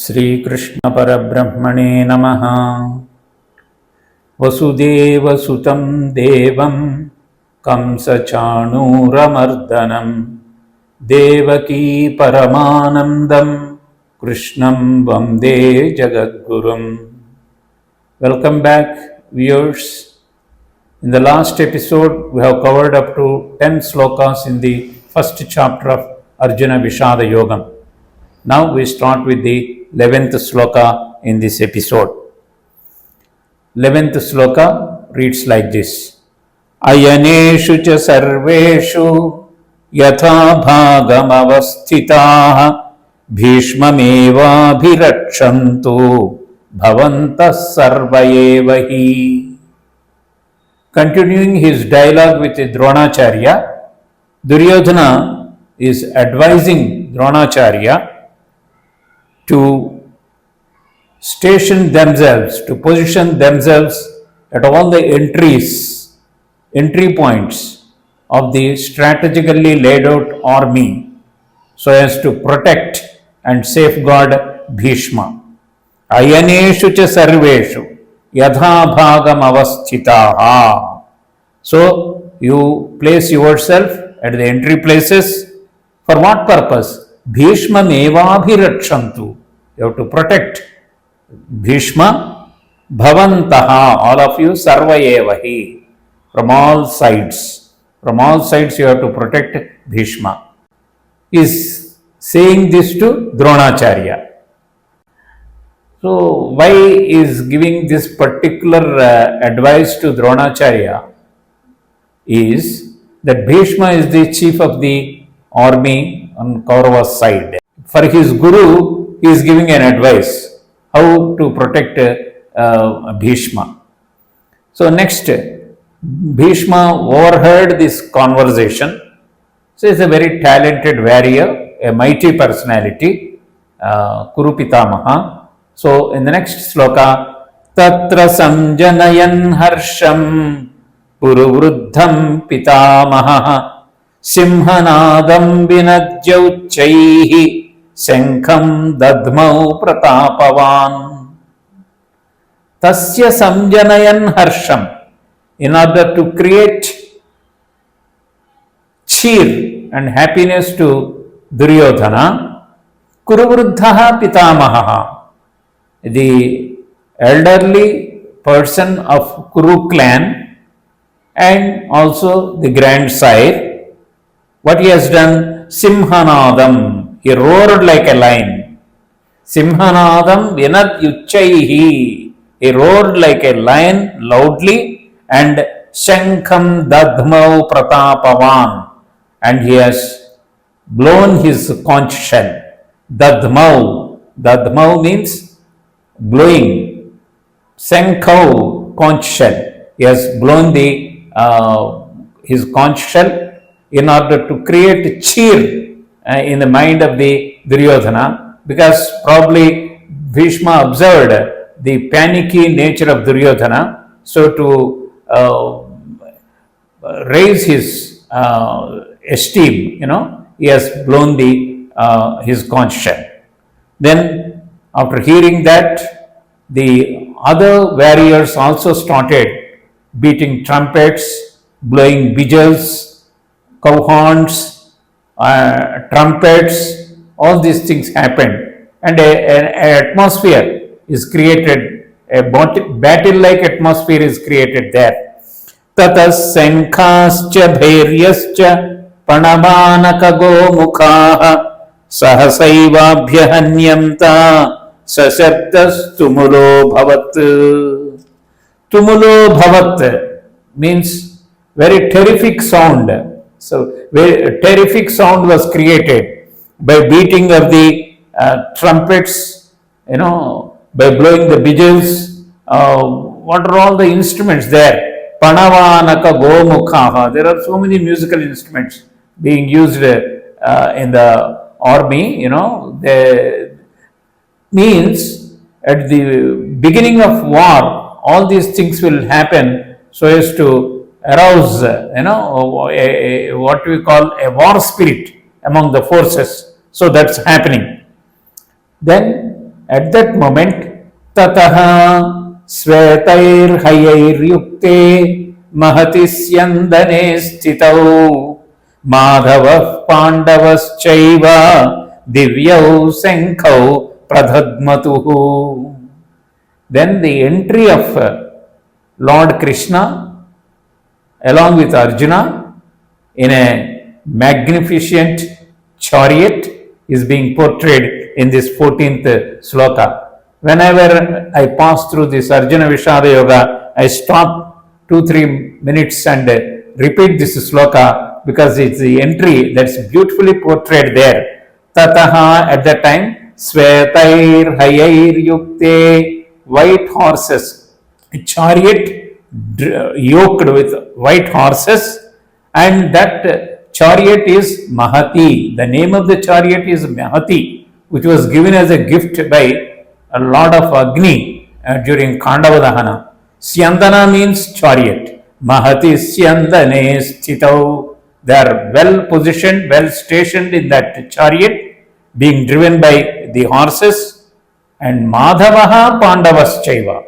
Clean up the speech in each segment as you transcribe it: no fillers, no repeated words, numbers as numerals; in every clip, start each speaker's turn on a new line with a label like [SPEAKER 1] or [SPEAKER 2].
[SPEAKER 1] श्रीकृष्ण परब्रह्मणे नमः। वसुदेवसुतं देवं कंसचाणूरमर्दनं देवकी परमानन्दं कृष्णं वन्दे जगद्गुरुम्। Welcome back, viewers. In the last episode, we have covered up to 10 slokas in the first chapter of Arjuna Vishada Yogam. Now we start with the 11th sloka in this episode. 11th sloka reads like this. Ayaneshu cha sarveshu yatha bhagamavasthitaha bhishmamevabhirakshantu bhavantas sarvayevahi. Continuing his dialogue with Dronacharya, Duryodhana is advising Dronacharya to station themselves, to position themselves at all the entry points of the strategically laid out army so as to protect and safeguard Bhishma. Ayaneshu cha sarveshu yatha bhagam avasthitaha. So you place yourself at the entry places. For what purpose? Bhishma mevabhirakshantu. You have to protect Bhishma, bhavantaha, all of you, sarvayevahi, from all sides. From all sides you have to protect Bhishma. He is saying this to Dronacharya. So why is giving this particular advice to Dronacharya is that Bhishma is the chief of the army on Kaurava's side. For his guru, he is giving an advice how to protect Bhishma. So next, Bhishma overheard this conversation. So he is a very talented warrior, a mighty personality, Kuru Pitamaha. So in the next sloka, Tatra samjanayan harsham puruvruddham pitamaha Simhanadam vinajyauchaihi Senkham dadmau pratapavan. Tasya samjanayan harsham. In order to create cheer and happiness to Duryodhana, Kuruvruddhaha pitamaha, the elderly person of Kuru clan and also the grandsire, what he has done? Simhanadam. He roared like a lion. Simhanadam vinad yuchaihi. He roared like a lion loudly and Shankham dadmau pratapavan. And he has blown his conch shell. Dadmau. Dadmau means blowing. Shankau, conch shell. He has blown his conch shell in order to create cheer in the mind of the Duryodhana, because probably Bhishma observed the panicky nature of Duryodhana, so to raise his esteem, he has blown his conch shell. Then after hearing that, the other warriors also started beating trumpets, blowing vigils, cow horns, trumpets, all these things happened, and an atmosphere is created, a battle-like atmosphere is created there. Tatas senkhascha bhairyascha panamanaka gomukhaha sahasaivabhyahanyamta sashabdas tumulo bhavat. Tumulo bhavat means very terrific sound. So, a terrific sound was created by beating of the trumpets, by blowing the vigils. What are all the instruments there? Panavanaka gomukhaha. There are so many musical instruments being used in the army. Means at the beginning of war, all these things will happen so as to arouse, what we call a war spirit among the forces. So that's happening. Then At that moment, tataha svetairhayairukte mahati syandane sthitau madhavah pandavaschaiva divyau senkhau pradhadmatuhu. Then the entry of Lord Krishna along with Arjuna in a magnificent chariot is being portrayed in this 14th sloka. Whenever I pass through this Arjuna Vishada Yoga, I stop 2-3 minutes and repeat this sloka because it's the entry that's beautifully portrayed there. Tataha, at that time, svetair hayair yukte, white horses, a chariot yoked with white horses, and that chariot is Mahati. The name of the chariot is Mahati, which was given as a gift by a Lord of Agni during Khandava Dahana. Syandana means chariot. Mahati Syandane Sthitau. They are well positioned, well stationed in that chariot, being driven by the horses. And Madhavaha Pandavaschaiva.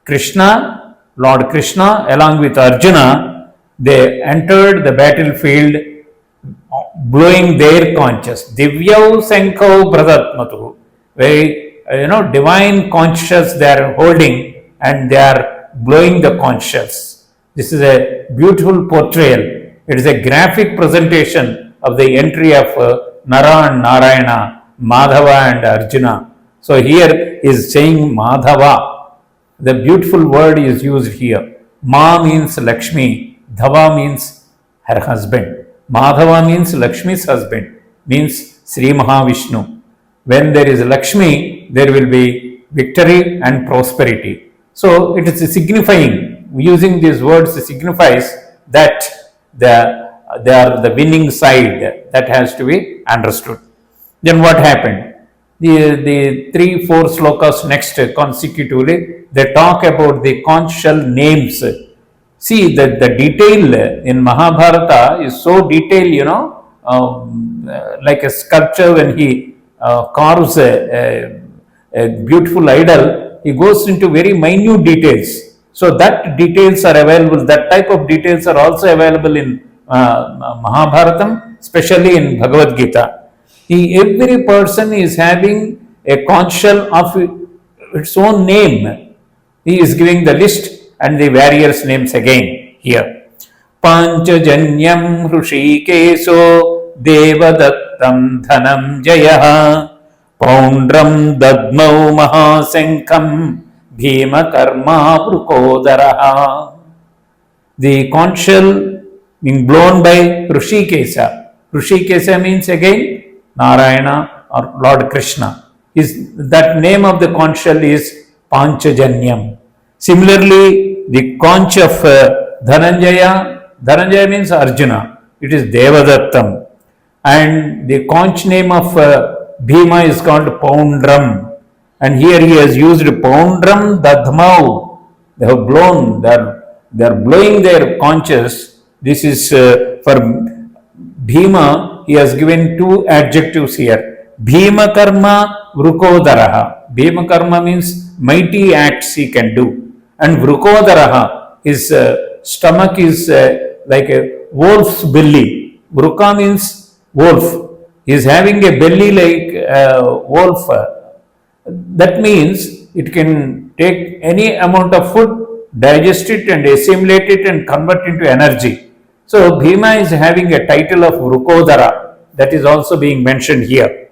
[SPEAKER 1] Krishna, Lord Krishna, along with Arjuna, they entered the battlefield blowing their conches. Divyau Senkhau Pradhatmatu. Very, divine conches they are holding and they are blowing the conches. This is a beautiful portrayal. It is a graphic presentation of the entry of Nara and Narayana, Madhava and Arjuna. So here is saying Madhava. The beautiful word is used here. Ma means Lakshmi. Dhava means her husband. Madhava means Lakshmi's husband, means Sri Mahavishnu. When there is Lakshmi, there will be victory and prosperity. So it is signifying, using these words signifies that they are the winning side. That has to be understood. Then what happened? The 3-4 slokas next consecutively, they talk about the conchal names. See, the detail in Mahabharata is so detailed, like a sculptor when he carves a beautiful idol, he goes into very minute details. So that details are available, that type of details are also available in Mahabharatam, especially in Bhagavad Gita. Every person is having a conchal of its own name. He is giving the list and the various names again here. Panchajanyam Hrushikeso Devadattam Dhanam Jayah Poundram Dadmau Mahasenkham Bhima Karma Vrukodaraha. The conch shell being blown by Hrushikesa. Hrushikesa means again Narayana or Lord Krishna. That name of the conch shell is Panchajanyam. Similarly, the conch of Dhananjaya means Arjuna. It is Devadattam. And the conch name of Bhima is called Poundram. And here he has used Poundram Dadmau. They have blown, they are blowing their conches. This is for Bhima, he has given 2 adjectives here. Bhima Karma Vrukodaraha. Bhima Karma means mighty acts he can do. And Vrukodaraha, his stomach is like a wolf's belly. Vruka means wolf. He is having a belly like a wolf. That means it can take any amount of food, digest it and assimilate it and convert into energy. So Bhima is having a title of Vrukodara. That is also being mentioned here.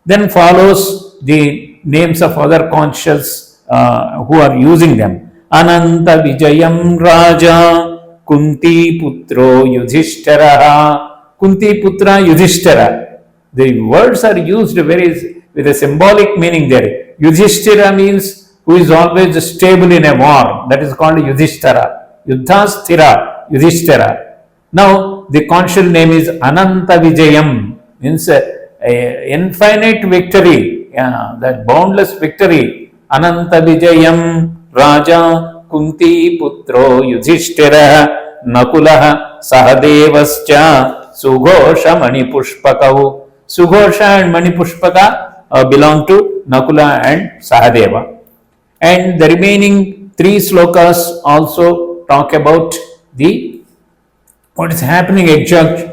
[SPEAKER 1] Then follows the names of other conch shells who are using them. Ananta Vijayam Raja Kunti Putro Yudhishthara. Kunti Putra Yudhishthara. The words are used with a symbolic meaning there. Yudhishthira means who is always stable in a war. That is called Yudhishthara. Yuddha Sthira, Yudhishthira. Now the conch shell name is Ananta Vijayam, means infinite victory, that boundless victory. Ananta Vijayam Raja Kunti Putro Yudhishthira Nakulaha Sahadevascha Sughosha Manipushpakau. Sughosha and Manipushpaka, belong to Nakula and Sahadeva. And the remaining three slokas also talk about the what is happening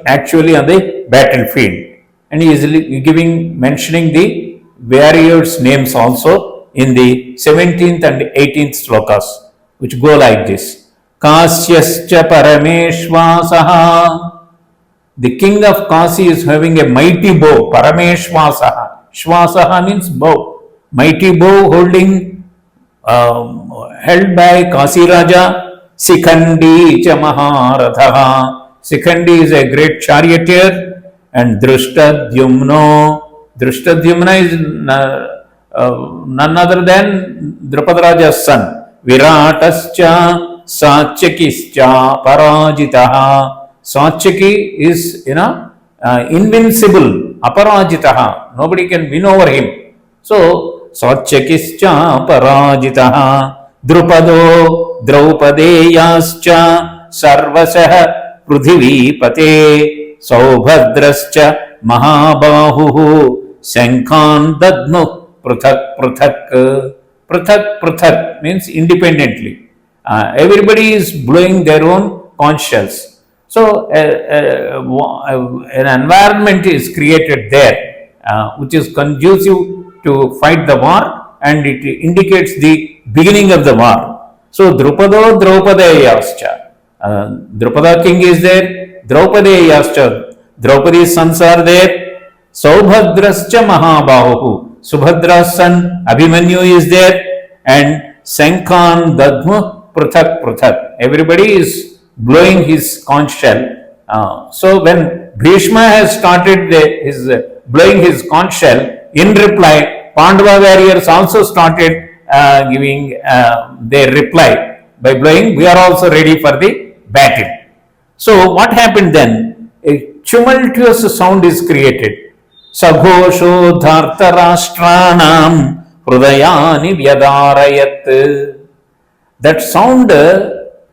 [SPEAKER 1] actually on the battlefield, and he is mentioning the warriors' names also in the 17th and 18th slokas, which go like this: Kasyascha Parameshwasaha. The king of Kasi is having a mighty bow, Parameshwasaha. Shwasaha means bow, mighty bow held by Kasi Raja. Sikhandi cha Maharatha. Sikhandi is a great charioteer, and Drishtadyumna is none other than Drupada Raja's son. Viratascha Satyakischa Parajitaha. Satyaki is, invincible, Aparajitaha. Nobody can win over him. So, Satyakischa Parajitaha. Drupado Draupadeyascha Sarvasah Prithivipate Saubhadrascha Mahabahu Shankhan Dadnu Pruthak Pruthak. Pruthak means independently. Everybody is blowing their own conch shells. So an environment is created there which is conducive to fight the war, and it indicates the beginning of the war. So Drupado Draupadeyascha. Drupada king is there, Draupadeyascha. Draupadi's sons are there. Saubhadrascha Mahabahu. Subhadra's son Abhimanyu is there, and Shankhan Dadmu Pruthak Pruthak. Everybody is blowing his conch shell. So when Bhishma has started blowing his conch shell, in reply, Pandava warriors also started giving their reply by blowing, we are also ready for the battle. So what happened then? A tumultuous sound is created. Saghosho dhartarashtranam hrudayani vyadarayat. That sound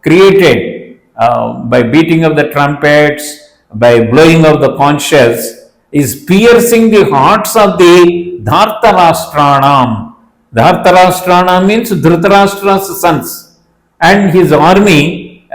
[SPEAKER 1] created by beating of the trumpets, by blowing of the conch shells, is piercing the hearts of the Dhartarashtranam. Dhartarashtrana means Dhritarashtra's sons and his army.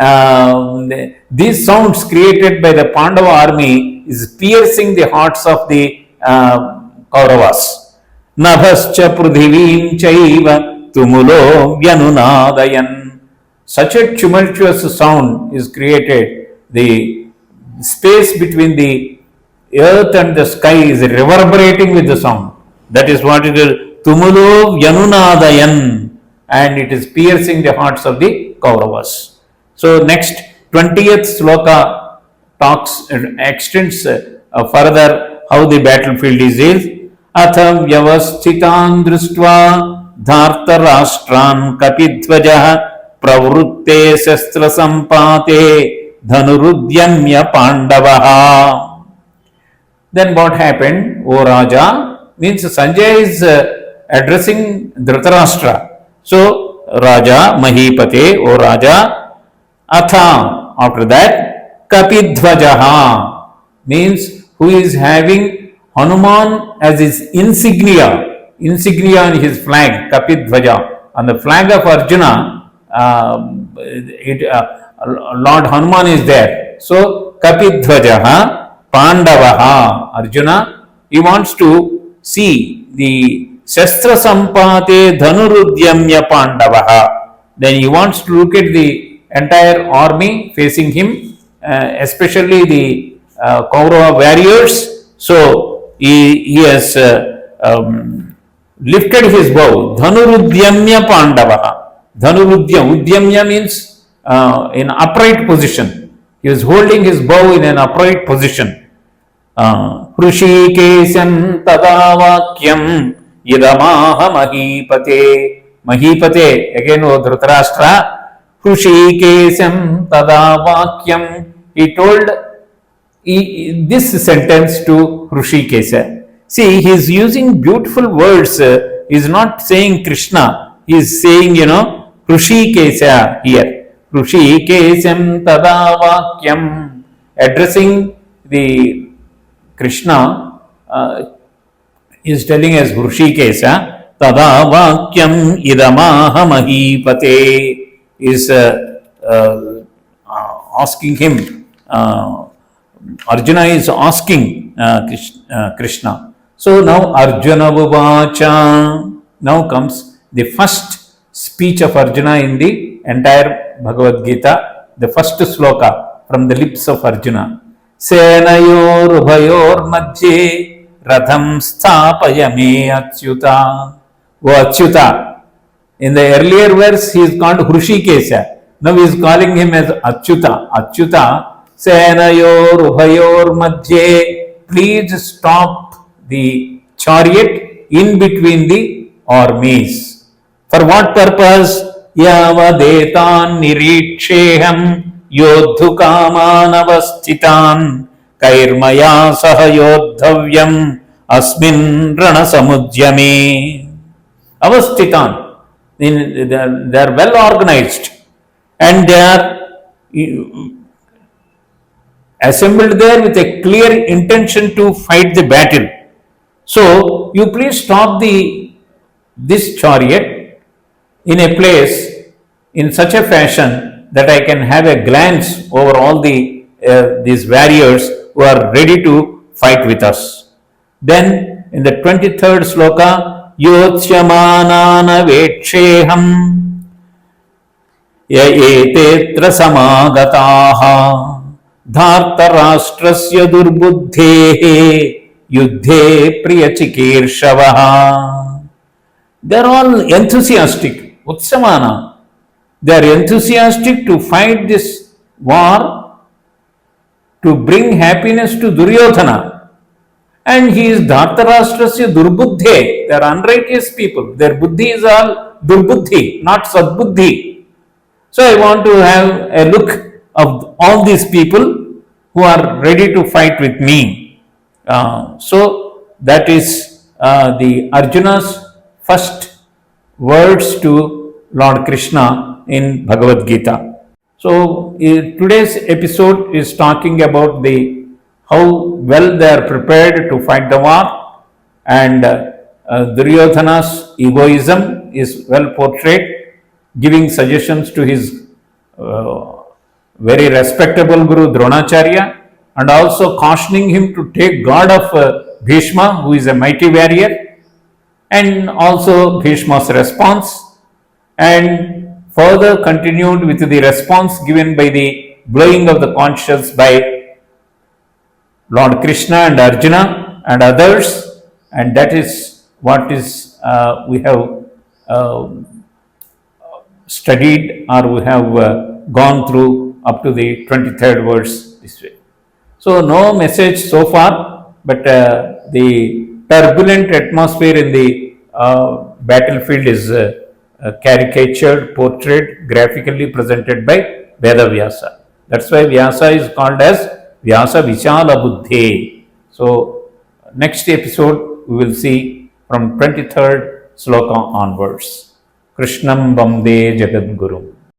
[SPEAKER 1] These sounds created by the Pandava army is piercing the hearts of the Kauravas. Nabhascha prudhivim chaiva tumulo vyanunadayan. Such a tumultuous sound is created. The space between the earth and the sky is reverberating with the sound. That is what it is. Tumulo vyanunadayan. And it is piercing the hearts of the Kauravas. So next 20th sloka extends further how the battlefield is. Atha vyavasthitan društva dhartarashtran kapidvajah pravrutte shastra sampate dhanurudyamya pandavaha. Then what happened? O Raja, means Sanjay is addressing Dhritarashtra. So Raja, Mahipate, O Raja, Atha, after that, Kapidvajaha, means who is having Hanuman as his insignia in his flag, Kapidvaja. On the flag of Arjuna, Lord Hanuman is there. So Kapidvajaha, Pandavaha, Arjuna, he wants to see the Shastra Sampate Dhanurudyamya Pandavaha. Then he wants to look at the entire army facing him, especially the Kaurava warriors. So he has lifted his bow. Dhanurudyamya Pandavaha. Udyamya means in upright position. He was holding his bow in an upright position. Hrushikesam tadavakyam idamaha mahipate. Mahipate, again O Dhritarashtra, Hrushikesam tadavakyam. He told this sentence to Hrushikesa. See, he is using beautiful words. He is not saying Krishna. He is saying, Hrushikesa here. Hrushikesam tadavakyam. Addressing the Krishna is telling as Hrishikesa, Tada Vakyam Idamaha Mahipate, is asking him, Arjuna is asking Krishna. So now Arjuna Vuvacha, now comes the first speech of Arjuna in the entire Bhagavad Gita, the first sloka from the lips of Arjuna. Senayor Ubhayor Madhye Ratham Sthapaya Me Achyuta. O Achyuta. In the earlier verse, he is called Hrishikesa. Now he is calling him as Achyuta. Achyuta. Senayor Ubhayor Madhye. Please stop the chariot in between the armies. For what purpose? Yavadetan niriksheham yodhukamanavastitan kairmaya sahayodhavyam asmin ranasamudhyame. Avastitan. They are well organized and they are assembled there with a clear intention to fight the battle. So, you please stop this chariot in a place in such a fashion that I can have a glance over all these warriors who are ready to fight with us. Then in the 23rd sloka, Yotyamanana Vetsheham Yaetetra Samagataha Dhartarashtrasya Durbuddhehe Yuddhe Priyachikirshavaha. They are all enthusiastic, Utsamana. They are enthusiastic to fight this war, to bring happiness to Duryodhana. And he is Dhartarashtrasya Durbuddhe. They are unrighteous people. Their buddhi is all Durbuddhi, not Sadbuddhi. So I want to have a look of all these people who are ready to fight with me. So that is the Arjuna's first words to Lord Krishna in Bhagavad Gita. So today's episode is talking about how well they are prepared to fight the war, and Duryodhana's egoism is well portrayed, giving suggestions to his very respectable Guru Dronacharya, and also cautioning him to take guard of Bhishma, who is a mighty warrior, and also Bhishma's response, and further continued with the response given by the blowing of the conch shells by Lord Krishna and Arjuna and others, and that is what is we have studied, or we have gone through up to the 23rd verse this way. So no message so far, but the turbulent atmosphere in the battlefield is caricatured, portrayed, graphically presented by Veda Vyasa. That's why Vyasa is called as Vyasa Vishala Buddhe. So next episode we will see from 23rd sloka onwards. Krishnam Vande Jagadguru.